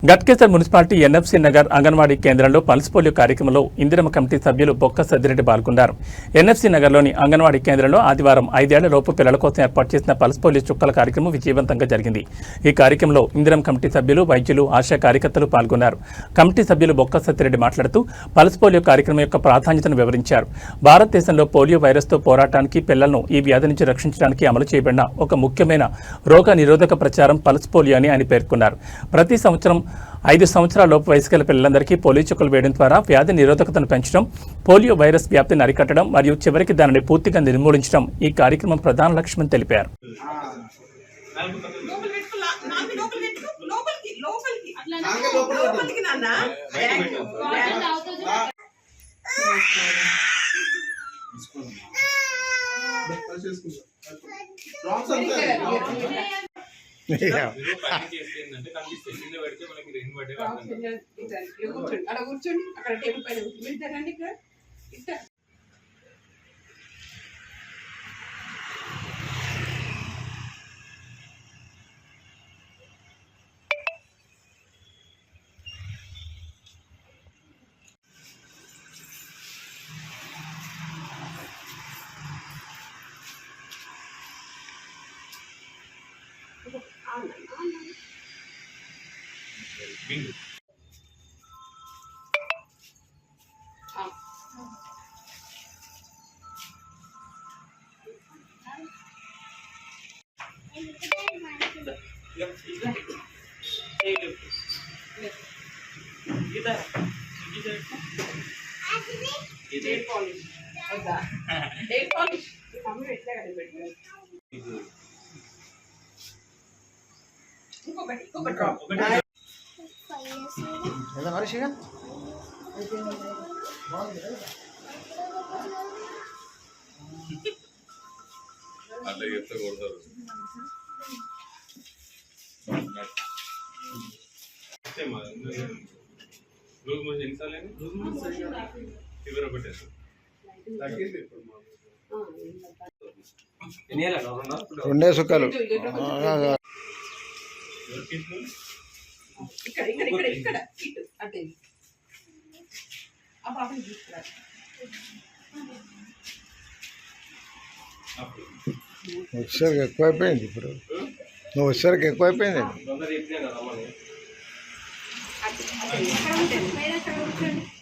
Ghatkesar municipality NFC Nagar anganwadi కేంద్రంలో pulse polio కార్యక్రమంలో Indiramma committee సభ్యులు బొక్క సద్దిరెడ్డి పాల్గొన్నారు. ఎన్ఎఫ్సి నగర్లోని అంగన్వాడీ కేంద్రంలో ఆదివారం 5 ఏళ్ల లోపు పిల్లల కోసం ఏర్పాటు చేసిన పల్స్ పోలియో చుక్కల కార్యక్రమం విజయవంతంగా జరిగింది. ఈ కార్యక్రమంలో ఇందిరమ్మ కమిటీ సభ్యులు, వైద్యులు, ఆశా కార్యకర్తలు పాల్గొన్నారు. కమిటీ సభ్యులు బొక్క సత్తిరెడ్డి మాట్లాడుతూ పల్స్ పోలియో కార్యక్రమం యొక్క ప్రాధాన్యతను వివరించారు. భారతదేశంలో పోలియో వైరస్తో పోరాటానికి, పిల్లలను ఈ వ్యాధి నుంచి రక్షించడానికి అమలు చేయబడిన ఒక ముఖ్యమైన రోగ నిరోధక ప్రచారం పల్స్ పోలియో అని ఆయన పేర్కొన్నారు. ప్రతి సంవత్సరం 5 సంవత్సరాల లోపు వయసు గల పిల్లలందరికీ పోలియో చుక్కలు వేయడం ద్వారా వ్యాధి నిరోధకతను పెంచడం, పోలియో వైరస్ వ్యాప్తిని అరికట్టడం మరియు చివరికి దానిని పూర్తిగా నిర్మూలించడం ఈ కార్యక్రమం ప్రధాన లక్ష్యమని తెలిపారు. కూర్చోండి అక్కడ టేబుల్ పైన కూర్చోండి. ఇక్కడ Bingo. ఏదా మనిషిగా అట్లా చెప్తే కొడతారు. లూజ్ మోషన్ ఎన్నిసార్లు ఫీవర్ ఒకటే రెండే సుఖాలు. వచ్చేసరికి ఎక్కువైపోయింది. ఇప్పుడు నువ్వు వచ్చేసరికి ఎక్కువైపోయింది. అక్కడ